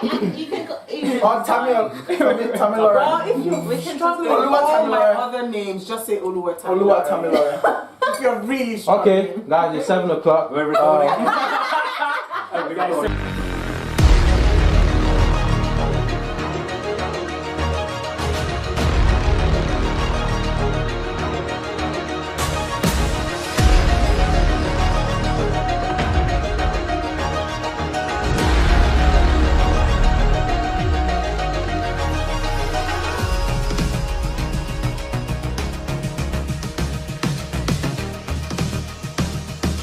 you can go. Oh, Tamilore. Well, if you're struggling with all my other names, just say Oluwa Tamilore. If you're really struggling. Okay, guys, it's 7 o'clock. We're recording.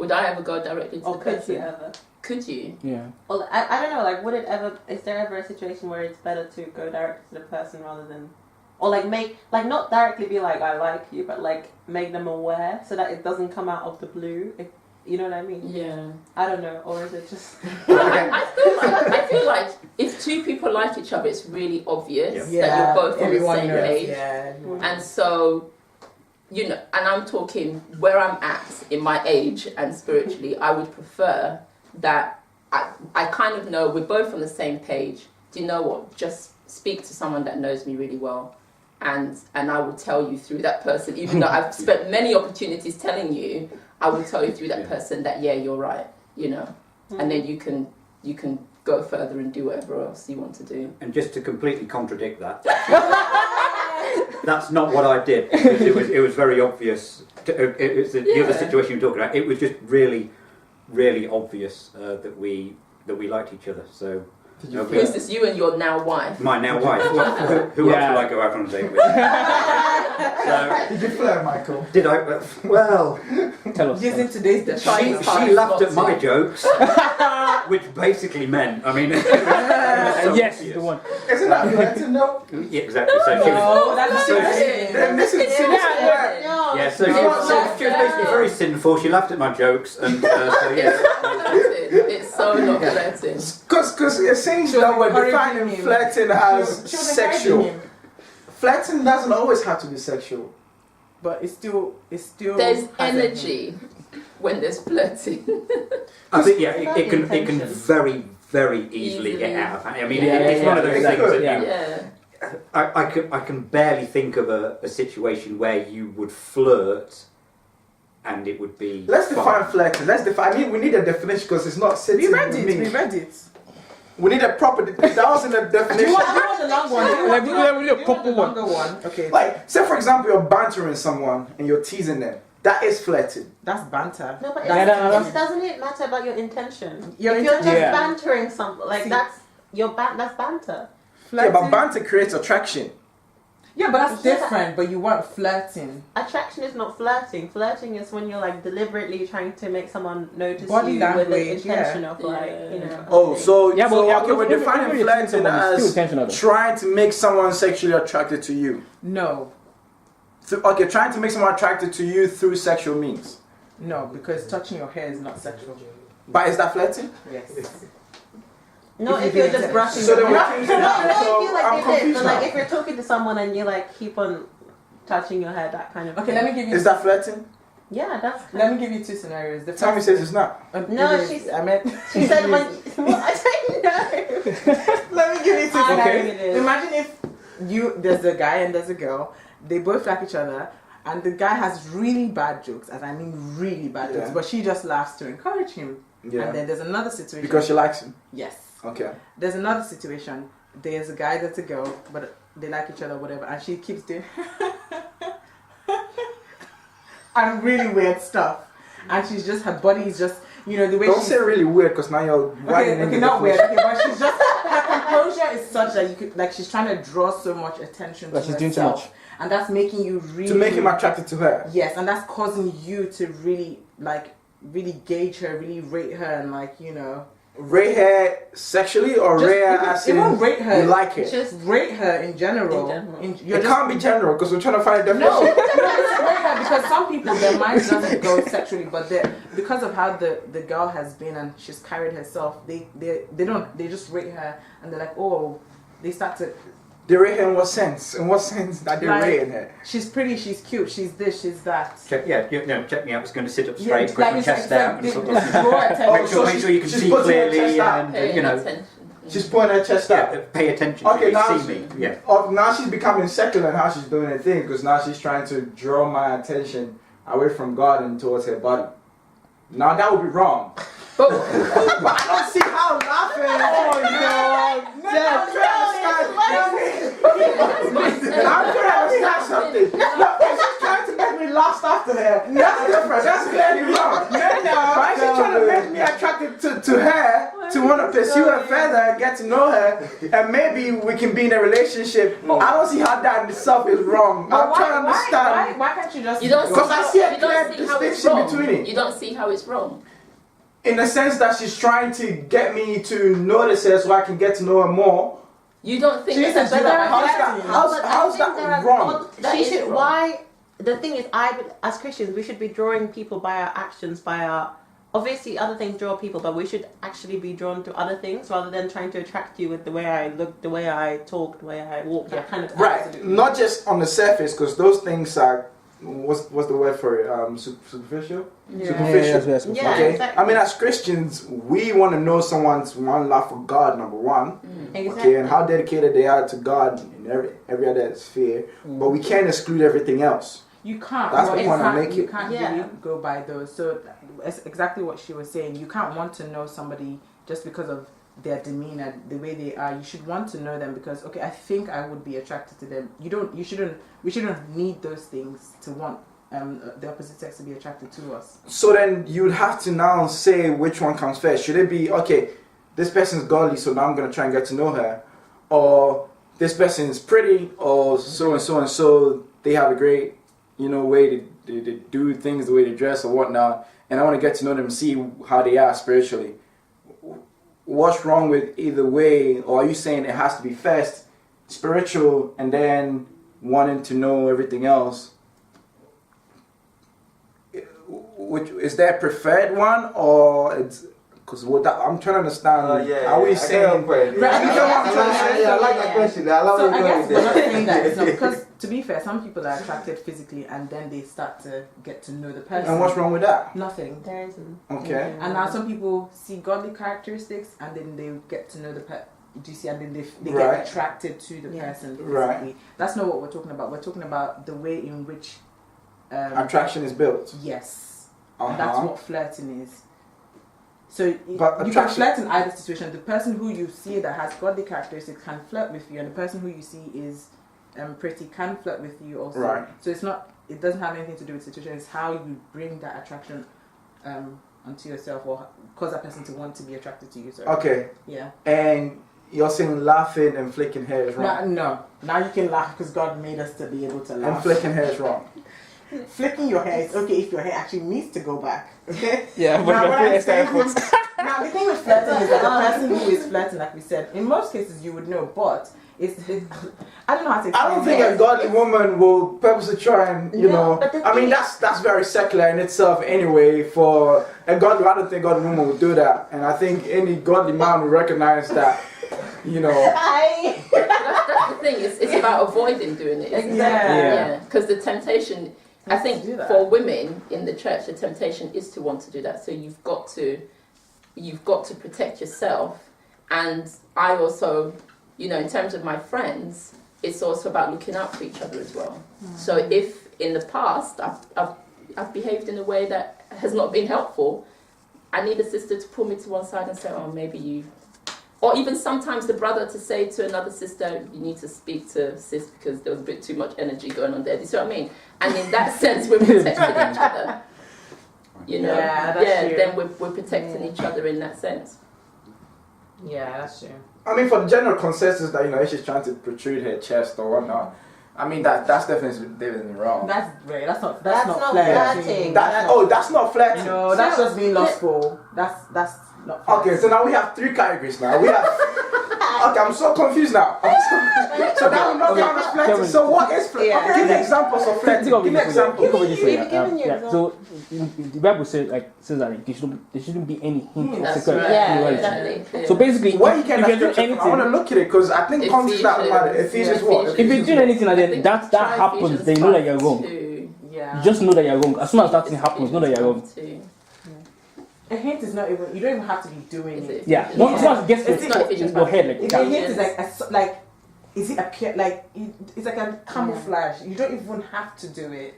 Would I ever go directly to the Could person? you ever? Could you? Yeah. Well, I don't know, like, would it ever, is there ever a situation where it's better to go direct to the person rather than, or like make, like not directly be like, I like you, but like make them aware so that it doesn't come out of the blue, if, you know what I mean? Yeah. I don't know, or is it just... I feel like if two people like each other, it's really obvious that you're both on the same page. Yeah. And so, you know, and I'm talking where I'm at in my age and spiritually, I would prefer that I kind of know we're both on the same page. Do you know what? Just speak to someone that knows me really well, and I will tell you through that person, even though I've spent many opportunities telling you, I will tell you through that person that, yeah, you're right, you know, and then you can go further and do whatever else you want to do. And just to completely contradict that, that's not what I did. Because it was very obvious. It was the other situation you were talking about. It was just really, really obvious that we liked each other. So. Who's this? You and your now wife? My now wife. Who else will I go out on a date with? Did you flirt, Michael? Did I? Well, Tell us. Using today's she laughed at my jokes, which basically meant, I mean, Yes, obvious. the one. Isn't that flirting though? Yeah, exactly. So she was. Then this is Yeah. Yeah, so she was basically very sinful. She laughed at my jokes, and so yeah. It's so not flirting. Because it seems that we're defining flirting as She was sexual. encouraging him. Flirting doesn't always have to be sexual. But it's still. There's has energy when there's flirting. I think it can very easily get out of hand. I mean, it's one of those things that I can barely think of a situation where you would flirt and it would be. Let's fun. define flirting. I mean, we need a definition because it's not sitting. We read with me. it. We read it. We need a proper. That was in the Do definition. you want the long one? Like, we need a proper one. Longer one. Okay. Like, say for example, you're bantering someone and you're teasing them. That is flirting. That's banter. No, but doesn't it matter about your intention? Your if you're just intention. bantering something, like See. that's banter. Yeah, but banter creates attraction. Yeah, but that's different. But you weren't flirting. Attraction is not flirting. Flirting is when you're like deliberately trying to make someone notice Body you with the language, intention yeah. of like, you know. Oh, so Yeah, but okay, we're defining flirting as trying to make someone sexually attracted to you. No, Okay, trying to make someone attracted to you through sexual means. no, because touching your hair is not sexual. But is that flirting? Yes. No, If if you you're do just it- brushing So your then we're hair. changing No, that. I So feel like I'm it is. confused But like now. if you're talking to someone and you like keep on touching your hair, that kind of Okay, thing. let me give you. Is that flirting? Yeah, that's Let me give you two scenarios. The Tammy first says it's not. No, it is. she's- I meant. She said when well, I don't know. Let me give you two I know scenarios. it is. Imagine if there's a guy and there's a girl. They both like each other, and the guy has really bad jokes, as I mean really bad jokes, Yeah. but she just laughs to encourage him. Yeah. And then there's another situation. Because she likes him. Yes. Okay. There's another situation. There's a guy that's a girl, but they like each other, whatever, and she keeps doing and really weird stuff. And she's just, her body is just, you know, the way Don't she's... say really weird because now you're Okay, not weird, okay, but she's just, her composure is such that you could, like, she's trying to draw so much attention to Like she's doing too herself. much. And that's making you really... to make him attracted to her. Yes, and that's causing you to really, like, really gauge her, really rate her, and, like, you know... Rate her sexually or Just- rate her you as in won't rate her. you like it? Just Rate her in general. It can't be general because we're trying to find a No, definition. it's rate her because some people, their mind doesn't go sexually, but because of how the girl has been and she's carried herself, they just rate her and they're like, oh, they start to... They rate her in what sense? In what sense that they're Like, rating her? She's pretty, she's cute, she's this, she's that. Check me out. I was going to sit up Yeah, straight, put like my it's chest like out, and they- sort they of draw attention. make sure you can she's see putting her clearly, chest out. and Paying you know. attention. She's putting her chest out. Yeah, pay attention Okay, to me, now see me. Yeah. Now she's becoming secular in how she's doing her thing because now she's trying to draw my attention away from God and towards her body. Now that would be wrong. But I don't see how laughing. Oh no! I'm trying to understand something. No, she's trying to make me lust after her. That's different. That's clearly wrong. Why is she trying to make me attracted to her, to want to pursue her further and get to know her, and maybe we can be in a relationship? I don't see how that in itself is wrong. I'm trying to understand. Why can't you just? Because I see a clear distinction between it. You don't see how it's wrong. In the sense that she's trying to get me to notice her so I can get to know her more. You don't think Jesus, that's a better how's that wrong? She should. Why? The thing is, as Christians, we should be drawing people by our actions, by our. Obviously, other things draw people, but we should actually be drawn to other things rather than trying to attract you with the way I look, the way I talk, the way I walk. That kind of right. absolutely. Not just on the surface, because those things are. What's the word for it? Superficial. Yeah. Superficial. Yeah, okay. exactly. I mean, as Christians, we want to know someone's one love for God, number one. Exactly. Okay, and how dedicated they are to God in every other sphere. But we can't exclude everything else. You can't. That's the point I make You it. can't really go by those. So that's exactly what she was saying. You can't want to know somebody just because of their demeanor, the way they are. You should want to know them because, okay, I think I would be attracted to them. We shouldn't need those things to want the opposite sex to be attracted to us. So then you'd have to now say which one comes first. Should it be, okay, this person's godly, so now I'm going to try and get to know her, or this person is pretty, or so and so and so, they have a great, way to do things, the way they dress or whatnot, and I want to get to know them and see how they are spiritually. What's wrong with either way? Or are you saying it has to be first spiritual and then wanting to know everything else? Which is that preferred one, or it's because I'm trying to understand? Are we saying? I like that question. I love so it. I guess we're not saying that because to be fair, some people are attracted physically and then they start to get to know the person. And what's wrong with that? Nothing. There isn't. Okay. And now some people see godly characteristics and then they get to know the person. Do you see? And then they get attracted to the person physically. Right. That's not what we're talking about. We're talking about the way in which attraction is built. Yes. Uh-huh. That's what flirting is. So But you can flirt in either situation. The person who you see that has godly characteristics can flirt with you, and the person who you see is pretty can flirt with you also. Right. So it doesn't have anything to do with the situation. It's how you bring that attraction onto yourself or cause that person to want to be attracted to you. So, Okay. yeah. And you're saying laughing and flicking hair is wrong. No. Now you can laugh because God made us to be able to laugh. And flicking hair is wrong. Flicking your hair is okay if your hair actually needs to go back. Okay. Yeah, but Now, the the thing with flirting is that the person who is flirting, like we said, in most cases you would know, but it's I don't know how to explain. I don't think a godly woman will purposely try and I mean that's very secular in itself anyway. For a godly, I don't think a godly woman would do that, and I think any godly man will recognize that. That's the thing. It's about avoiding doing it. Isn't it? Yeah. Because the temptation, I think, for women in the church, the temptation is to want to do that. So you've got to protect yourself. And I also, in terms of my friends, it's also about looking out for each other as well. So if in the past I've behaved in a way that has not been helpful, I need a sister to pull me to one side and say, oh, maybe you. Or even sometimes the brother to say to another sister, you need to speak to sis because there was a bit too much energy going on there. Do you see what I mean? And in that sense, we're protecting each other. Then we're protecting each other in that sense. Yeah, that's true. I mean, for the general consensus that if she's trying to protrude her chest or whatnot, I mean that's definitely wrong. That's not flirting. That's not flirting. No, that's just being lustful. That's not flirting. Okay, so now we have 3 categories now. We have. Okay, I'm so confused now. So that will not count as flirting. So what is flirting? Yeah. Give me examples of flirting. Give me examples. So the Bible says that there shouldn't be any hint of That's sexual right. immorality. Exactly. So basically, Where you get if that you're doing scripture from? I want to anything, look at it because I think context that matter. Ephesians what? if you're doing anything and then that happens, then you know that you're wrong. Yeah. You just know that you're wrong. As soon as that thing happens, know that you're wrong. A hint is not even. You don't even have to be doing Is it. it? Yeah, once it gets It's not in your head, like If a hint is like, is it it's like a camouflage. You don't even have to do it.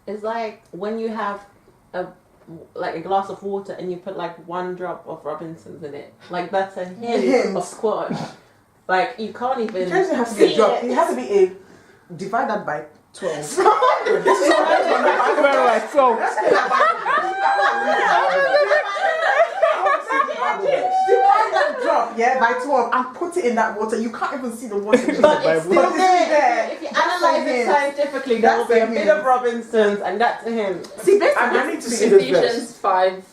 It's like when you have a glass of water and you put like 1 drop of Robinson's in it. Like that's a hint of squash. Like you can't even. It doesn't have to be a drop. It has to be a. Divide that by 12. this is right. So Divide that drop, by 12 and put it in that water. You can't even see the water. But it's still But there. If you analyze it scientifically, there will be a bit of Robinson's, and that's a hint. See, basically, I need to see this Ephesians 5,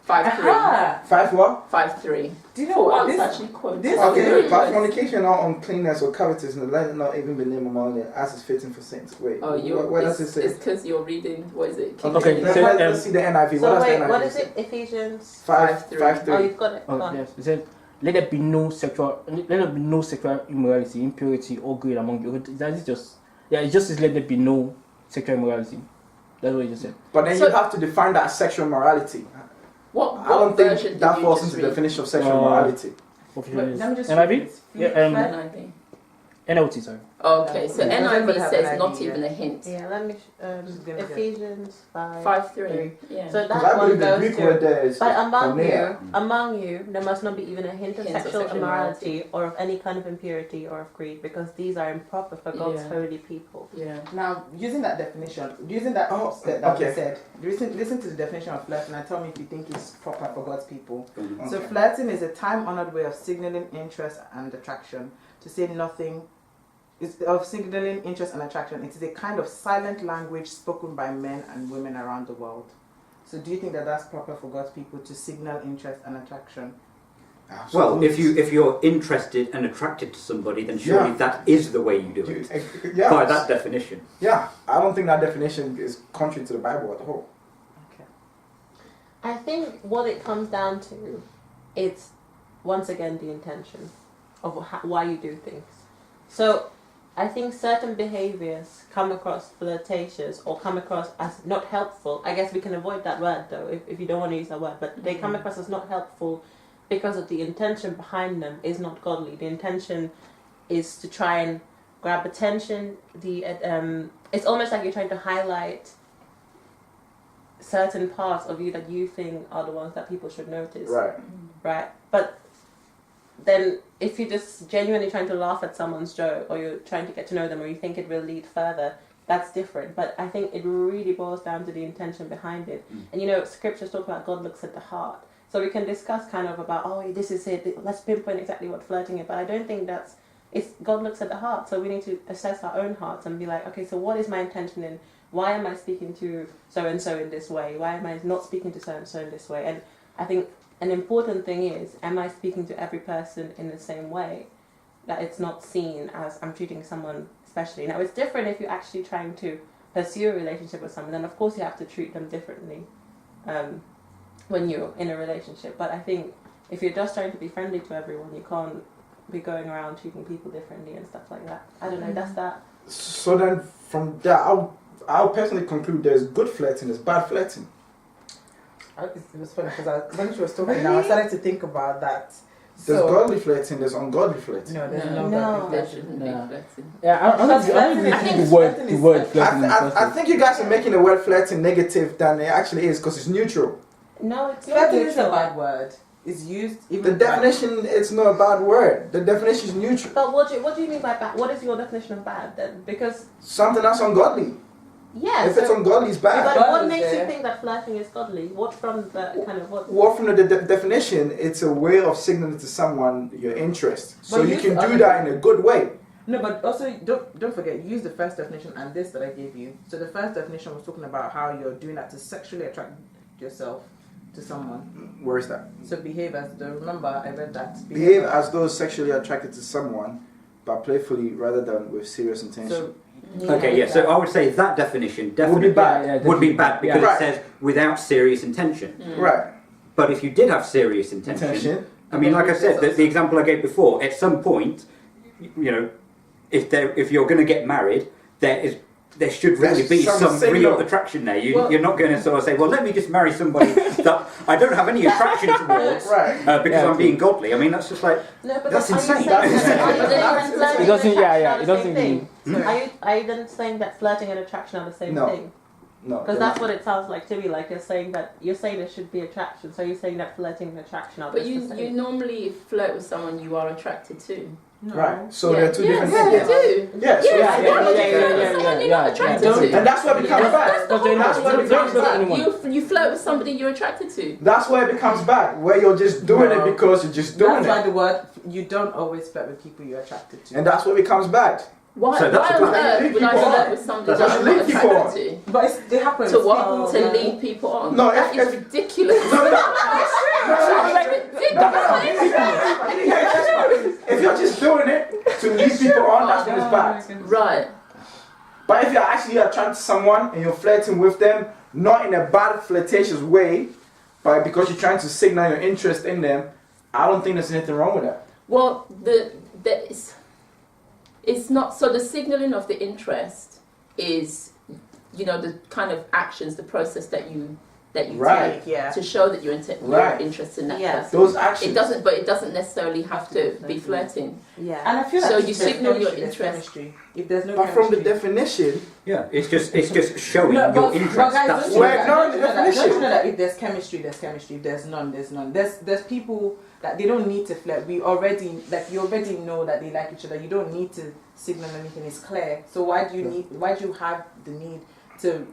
5:3. 5 what? 5:3. Do you know For what? once, This, actually quoted. this Okay, very but good. fornication or uncleanness or covetousness, let it not even be named among them as is fitting for saints. Wait, Oh, what does it say? It's because you're reading, what is it? Okay, let's, so, let's see the NIV. So what does wait, the NIV what is say? it? Ephesians 5:3. Oh, you've got it. Go on. yes, it said, let there be no sexual immorality, impurity, or greed among you. That is just it just says let there be no sexual immorality. That's what it just said. But then So- you have to define that sexual morality. What I don't version think did that you falls just into the read? definition of sexual morality. Let me just NIV? read this. Yeah, NIV. NLT, sorry. Okay, so Yeah, NIV everybody have says an not idea. even a hint. Yeah, let me. Just give it a- Ephesians 5. 5:3. Yeah. So Because that I one believe the goes Greek to. word there is But porneia. among you, there must not be even a hint of Hint of sexual sexual immorality or of any kind of impurity or of greed, because these are improper for God's Yeah. holy people. Yeah. Now, using that definition, using that Oh, step that we okay. said, listen to the definition of flirting and tell me if you think it's proper for God's people. So Okay. flirting is a time-honored way of signaling interest and attraction. To say nothing is of signaling interest and attraction. It is a kind of silent language spoken by men and women around the world. So do you think that that's proper for God's people to signal interest and attraction? Well, Absolutely. if you're interested and attracted to somebody, then surely Yeah. that is the way you do it. Yeah. By that definition. Yeah, I don't think that definition is contrary to the Bible at all. I think what it comes down to is, once again, the intention of why you do things. So I think certain behaviors come across flirtatious or come across as not helpful. I guess we can avoid that word though if you don't want to use that word, but they come across as not helpful because of the intention behind them is not godly. The intention is to try and grab attention. It's almost like you're trying to highlight certain parts of you that you think are the ones that people should notice. Right? But then if you're just genuinely trying to laugh at someone's joke, or you're trying to get to know them, or you think it will lead further, that's different. But I think it really boils down to the intention behind it. And scriptures talk about God looks at the heart. So we can discuss kind of about, this is it, let's pinpoint exactly what flirting is. But I don't think it's God looks at the heart. So we need to assess our own hearts and be like, okay, so what is my intention in? Why am I speaking to so-and-so in this way? Why am I not speaking to so-and-so in this way? And I think an important thing is, am I speaking to every person in the same way? That it's not seen as I'm treating someone specially. Now, it's different if you're actually trying to pursue a relationship with someone. Then, of course, you have to treat them differently when you're in a relationship. But I think if you're just trying to be friendly to everyone, you can't be going around treating people differently and stuff like that. I don't know, that's that. So then from that, I'll personally conclude there's good flirting, there's bad flirting. It was funny because when she was talking now, I started to think about that. There's godly flirting, there's ungodly flirting. No, there's no No. godly There flirting. shouldn't be Yeah. flirting. Yeah, I don't think the word flirting in the first I place. think you guys are making the word flirting negative than it actually is because it's neutral. No, it's not Flirting is a neutral. bad word. It's used even The definition, it's not a bad word. The definition is neutral. But what do you mean by bad? What is your definition of bad then? Because Something that's ungodly. yeah, If it's ungodly, it's bad. but God what is makes you there. think that flirting is godly? What from the kind of what? Well, from the definition, it's a way of signaling to someone your interest. So But you use can the do other- that in a good way. No, but also don't forget, use the first definition and this that I gave you. So the first definition was talking about how you're doing that to sexually attract yourself to someone. Where is that? So behave as though, remember I read that. Behave as though sexually attracted to someone, but playfully rather than with serious intention. So Okay, yeah. So I would say that definition definitely bad. would be bad because Yeah. it says without serious intention. Right. But if you did have serious intention, Intention. I mean, like I said, the example I gave before, at some point, if you're going to get married, there is there should really be some real attraction there. You're not going to sort of say, well, let me just marry somebody that I don't have any attraction towards because I'm being godly. I mean, that's just like, that's insane. It doesn't, it doesn't mean. Are you then saying that flirting and attraction are the same thing? No. Because that's what it sounds like to me. Like you're saying there should be attraction. So you're saying that flirting and attraction are But the same. you normally flirt with someone you are attracted to. No. Right. So there are two different things. things. You do. Yes. You're not attracted to. And that's where it becomes bad. That's where it becomes bad. You flirt with somebody you're attracted to. That's where it becomes bad, where you're just doing it because you're just doing That's it. why the word, you don't always flirt with people you're attracted to. And that's where it becomes bad. Why So that's on earth would I flirt with somebody that I'm not attracted to? But it happens. To what? To lead people on? No, that is ridiculous. If you're just doing it to lead people on, that's when it's bad. Right. But if you're actually attracted to someone and you're flirting with them, not in a bad flirtatious way, but because you're trying to signal your interest in them, I don't think there's anything wrong with that. Well, it's not. So the signaling of the interest is, the kind of actions, the process that you Right. take to show that you're interested in that person. Those actions. It doesn't necessarily have to be flirting. Yeah. And I feel like So if you there's signal your chemistry, there's interest. chemistry. If there's no But from the chemistry, definition, it's just showing No, your but interest. guys, That's don't you We're know ignoring that- the don't you know that- definition. Don't you know that if there's chemistry, there's chemistry. If there's none, there's none. There's people that they don't need to flirt. You already know that they like each other. You don't need to signal anything. It's clear. So why do you have the need to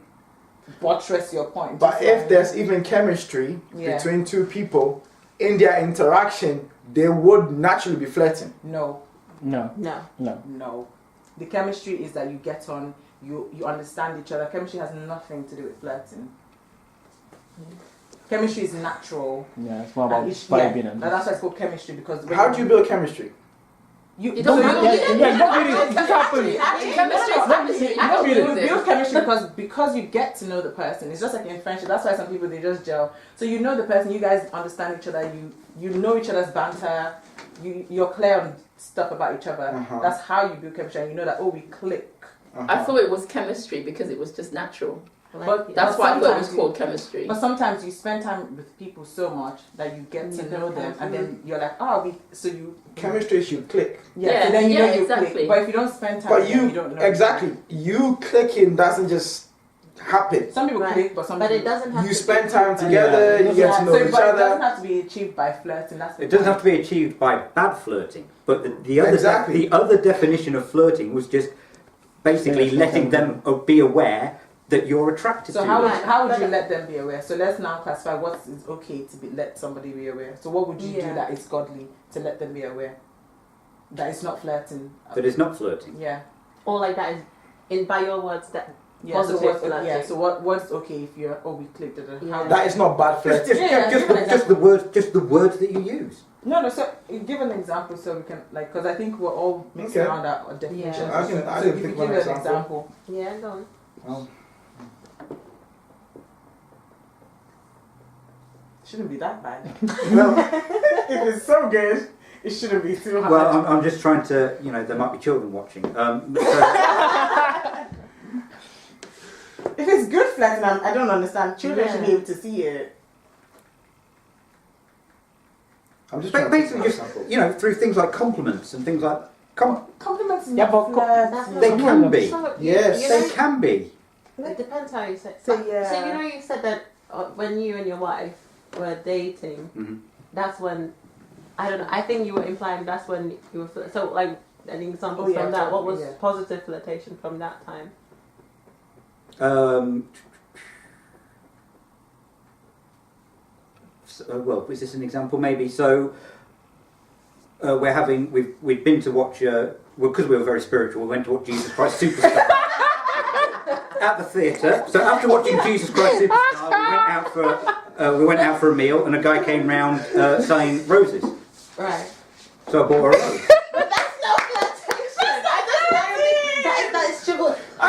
buttress your point? but if there's even chemistry between two people in their interaction, they would naturally be flirting. No. No. The chemistry is that you get on, you understand each other. Chemistry has nothing to do with flirting. Chemistry is natural. Yeah, it's more about vibing and that's why it's called chemistry, because How do you build chemistry? you It doesn't don't build chemistry because you get to know the person. It's just like in friendship. That's why some people, they just gel. So you know the person, you guys understand each other, you know each other's banter, you're clear on stuff about each other. That's how you build chemistry, and you know that we click. I thought it was chemistry because it was just natural. But That's why I thought it was sometimes called chemistry. But sometimes you spend time with people so much that you get to know them, and then you're like, Chemistry is you click. so then you know you exactly. click. But if you don't spend time But with them, you don't know. exactly, you clicking doesn't just happen. Some people click, but some But people it doesn't have You to spend be time together, you get to know each But it doesn't other. have to be achieved by flirting. That's the It doesn't point. have to be achieved by bad flirting, but the other Exactly. the other definition of flirting was just basically letting them be aware that you're attracted So to how them. would you let them be aware? So let's now classify what is okay to let somebody be aware. So what would you do that is godly to let them be aware? That it's not flirting. That is not flirting. Yeah. Or like that is by your words that So positive what's flirting. So what's okay if you're we clicked it? How That is not bad flirting. Just the words that you use. No. So give an example so we can because I think we're all mixing around our definitions. Yeah. I So can if you think give of an an example. Yeah, go on. Shouldn't be that bad. No. If it's so good, it shouldn't be too hard. Well, I'm just trying to, there might be children watching. If it's good flirting, I don't understand. Children should be able to see it. I'm just trying to think of basically an just, example. through things like compliments and things like Compliments is Yeah, not but flirting. they can be. So, Yes. They can be. It depends how you say it. So, So yeah. you said that when you and your wife were dating, that's when, I don't know, I think you were implying that's when you were, so like an example from that, what was positive flirtation from that time? Well, is this an example? Maybe. So we've been to watch, because we were very spiritual, we went to watch Jesus Christ Superstar at the theatre. So after watching Jesus Christ Superstar, we went out for a meal, and a guy came round selling roses. Right. So I bought her a rose. But that's no flirtation. That is sugar. I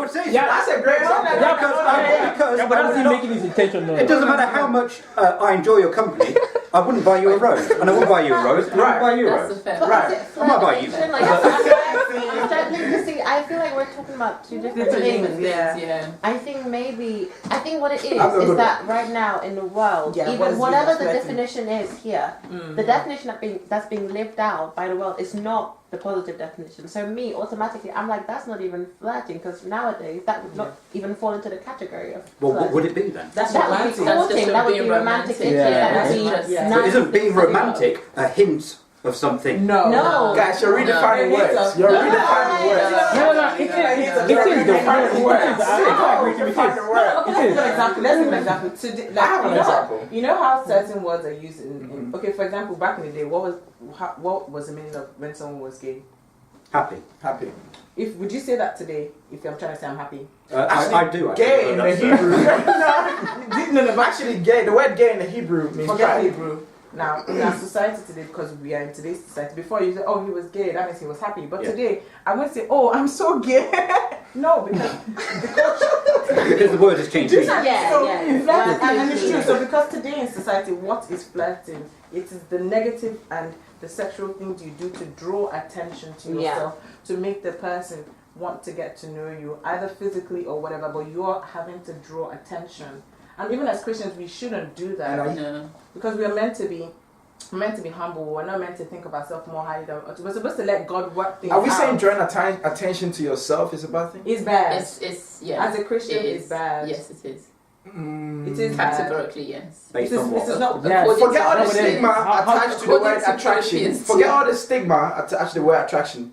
would say That's a great example. because Yeah, but that's him making his intention known. it doesn't matter how much I enjoy your company, I wouldn't buy you a rose, and I wouldn't buy you a rose, and I wouldn't buy you a That's rose. the fair. But Right. is it I might buy you. flirtation? Like, I'm starting to see I feel like we're talking about two different things. Yeah. I think what it is that right now in the world, even whatever the definition is here, the definition that's being lived out by the world is not the positive definition. So me, automatically, I'm like, that's not even flirting, because nowadays that would not even fall into the category of flirting. Well, what would it be then? That's that would be courting, that would be romantic interest, that would be nice. But isn't being romantic a hint of something? No. Guys, you're redefining words. You're redefining words. No, it is Defining words. Exactly. Let's give an example. Today, I have an example. You know how certain words are used in okay, for example, back in the day, what was the meaning of when someone was gay? Happy. Would you say that today? If I'm trying to say I'm happy, I do. Gay in the Hebrew. No, actually, gay. The word gay in the Hebrew means forget gay. Hebrew. Now, in our society today, because we are in today's society, before you say, oh, he was gay, that means he was happy. But today, I won't say, oh, I'm so gay. No, because the word has changed. Flirting, and it's true. So because today in society, what is flirting? It is the negative and the sexual things you do to draw attention to yourself, to make the person want to get to know you, either physically or whatever, but you're having to draw attention. And even as Christians, we shouldn't do that because we are meant to be humble. We're not meant to think of ourselves more highly than we're supposed to let God work things out. Are we saying drawing attention to yourself is a bad thing? It's bad. It's As a Christian, it's bad. Yes, it is. It is Categorically, yes. This is not. Forget all the stigma attached to the word attraction. Corinthians, Forget all the stigma attached to the word attraction.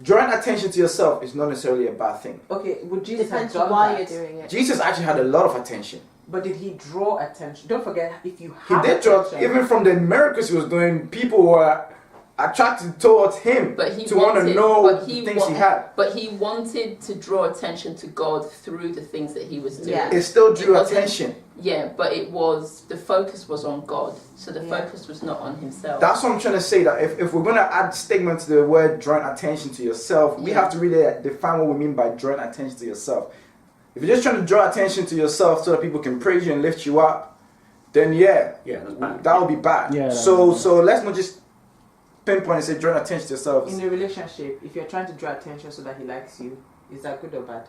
Drawing attention to yourself is not necessarily a bad thing. Okay, would Jesus Depends have done why that? you're doing it. Jesus actually had a lot of attention. But did he draw attention? Don't forget, if you He have did draw, attention, even from the miracles he was doing, people were attracted towards him But he to want to know but the things he had. But he wanted to draw attention to God through the things that he was doing. Yeah. It still drew Because attention. Yeah, but the focus was on God, so the focus was not on himself. That's what I'm trying to say, that if we're going to add stigma to the word drawing attention to yourself, we have to really define what we mean by drawing attention to yourself. If you're just trying to draw attention to yourself so that people can praise you and lift you up, then that's bad. that would be bad. Yeah, so let's not just pinpoint and say drawing attention to yourself. in a relationship, if you're trying to draw attention so that he likes you, is that good or bad?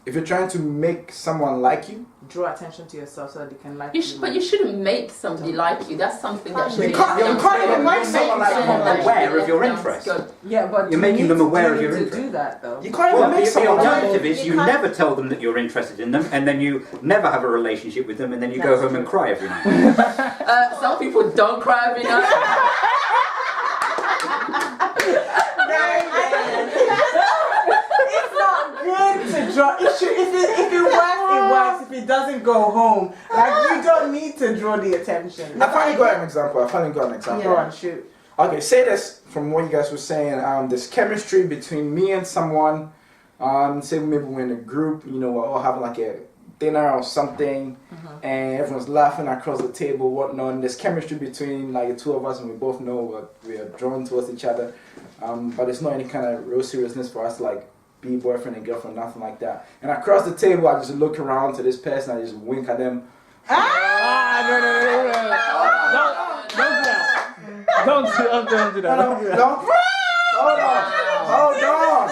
If you're trying to make someone like you, Draw attention to yourself so that they can like you. But you shouldn't make somebody like you. That's something that should you can't even make someone like you. Aware of your interest. Yeah, but You're making them aware of your to interest. do that though. You can't Well, even make the someone like alternative you. is you never tell them that you're interested in them, and then you never have a relationship with them, and then you go That's home true. and cry every night. Some people don't cry every night. It's not good to draw. If it works, it works. If it doesn't, go home. Like you don't need to draw the attention. I finally got an example. Go on, shoot. Okay, say this from what you guys were saying. There's chemistry between me and someone. Say maybe we're in a group, we're all having like a dinner or something, and everyone's laughing across the table, whatnot. And there's chemistry between like the two of us, and we both know we are drawn towards each other. But it's not any kind of real seriousness for us to like be boyfriend and girlfriend, nothing like that. And across the table, I just look around to this person, I just wink at them. No. Don't do that. No. Hold on.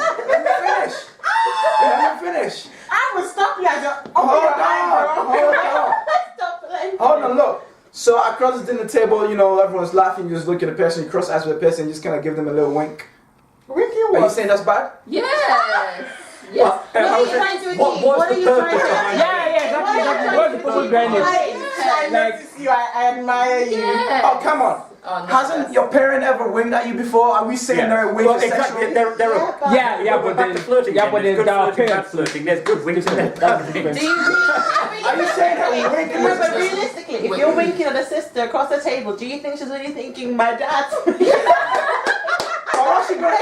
Let me finish. I will stop you at your. Hold on, look. So across the dinner table, everyone's laughing, you just look at the person, you cross eyes with the person, you just kind of give them a little wink. Winking Are you saying that's bad? Yes. What are you trying to achieve? What is the purpose behind it? Exactly. What's the purpose behind it? I notice you. I admire you. Yes. Oh, come on. Oh, no, Hasn't your parent ever winked at you before? Are we saying they're winking exactly. sexually? There are but then flirting. There's good flirting, bad flirting. There's good winks and there's bad winks. Are you saying that winking No, but is realistically, if you're winking at a sister across the table, do you think she's really thinking, my dad?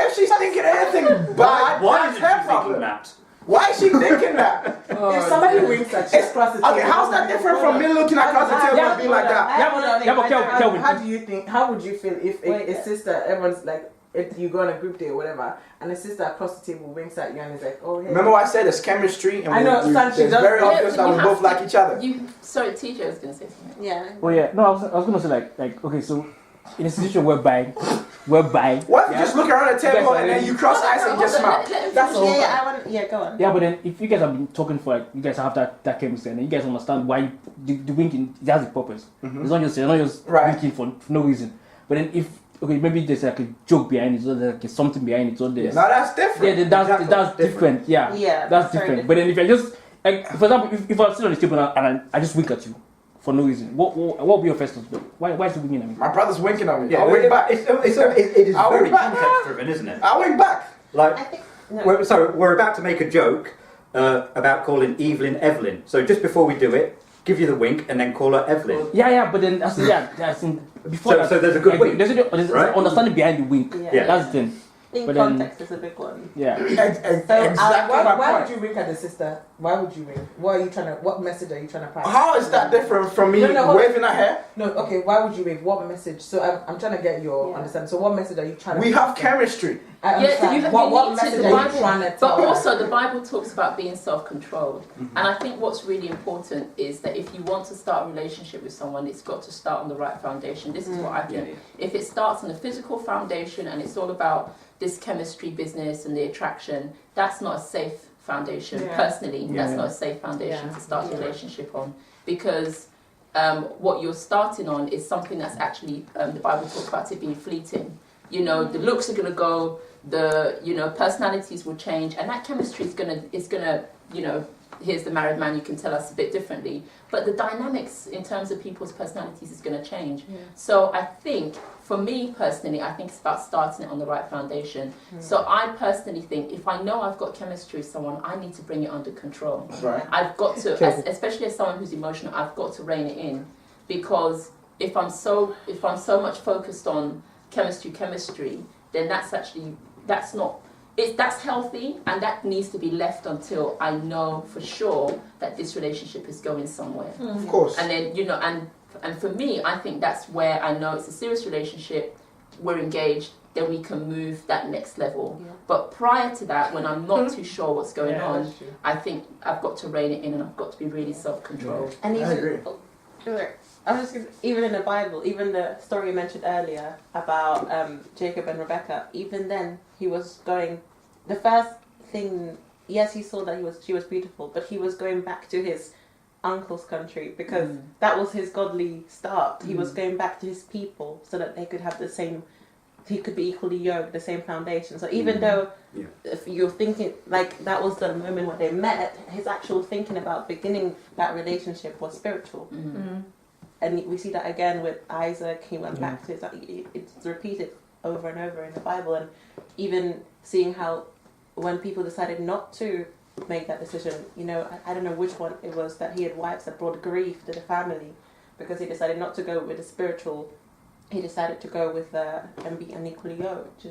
if she's thinking anything bad, Why that's is her she thinking problem. that? Why is she thinking that? If somebody winks at you across the table. Okay, how's that different from me looking across the table and being like that? Kelvin. How do you think? How would you feel if Wait, a sister, everyone's like, if you go on a group date or whatever, and a sister across the table winks at you and is like, oh hey. Remember what I said? There's chemistry, and I know, it's she does- very obvious but that you we have both like each other. Sorry, TJ was going to say something. Yeah. Oh yeah, no, I was gonna say like okay, so in a situation whereby whereby. What if you just look around the table and then you cross eyes and just smile? That's all. Go on. Yeah, but then if you guys have been talking for like, you guys have that chemistry, and you guys understand why the winking it has a purpose. It's not just you're not just winking for no reason. But then if maybe there's like a joke behind it, or there's like something behind it, or there's now that's different. Yeah, that's different. Yeah, that's different. But then if you're just like, for example, if I sit on the table and I just wink at you for no reason, what would be your first response? Why is he winking at me? My brother's winking at me. Yeah, I'll wink back. It is very context driven, isn't it? I'll wink back. Like, we're about to make a joke about calling Evelyn Evelyn. So just before we do it, give you the wink and then call her Evelyn. Yeah, but then before so there's a good wink. There's understanding behind the wink. Yeah. That's the thing. In But context is a big one. Yeah. Exactly. Why would you wink at the sister? Why would you wink? What message are you trying to pass? How is that different from me waving at her? No, okay, why would you wink? What message? So I'm trying to get your understanding. So what message are you trying to We have chemistry. I understand. What message are you trying to tell But her? also the Bible talks about being self-controlled. And I think what's really important is that if you want to start a relationship with someone, it's got to start on the right foundation. This is what I think. If it starts on a physical foundation and it's all about this chemistry business and the attraction, that's not a safe foundation. Personally, that's not a safe foundation to start a relationship on, because what you're starting on is something that's actually the Bible talks about it being fleeting. You know, the looks are going to go, the personalities will change, and that chemistry is gonna here's the married man, you can tell us a bit differently, but the dynamics in terms of people's personalities is going to change. So I think, for me personally, I think it's about starting it on the right foundation. So I personally think if I know I've got chemistry with someone, I need to bring it under control. Right. I've got to, especially as someone who's emotional, I've got to rein it in, because if I'm so much focused on chemistry, then that's healthy, and that needs to be left until I know for sure that this relationship is going somewhere. Of course. And then and for me, I think that's where I know it's a serious relationship. We're engaged, then we can move that next level. But prior to that, when I'm not too sure what's going on, I think I've got to rein it in, and I've got to be really self-controlled. And I agree. Even in the Bible, even the story you mentioned earlier about Jacob and Rebecca, even then he was going. The first thing, yes, he saw that she was beautiful, but he was going back to his uncle's country because that was his godly start. He was going back to his people so that they could have the same. He could be equally yoked, the same foundation. So even though if you're thinking like that was the moment when they met, his actual thinking about beginning that relationship was spiritual. And we see that again with Isaac. He went back to it's repeated over and over in the Bible, and even seeing how when people decided not to make that decision, I don't know which one it was, that he had wives that brought grief to the family because he decided not to go with the spiritual. He decided to go with and be unequally yoked.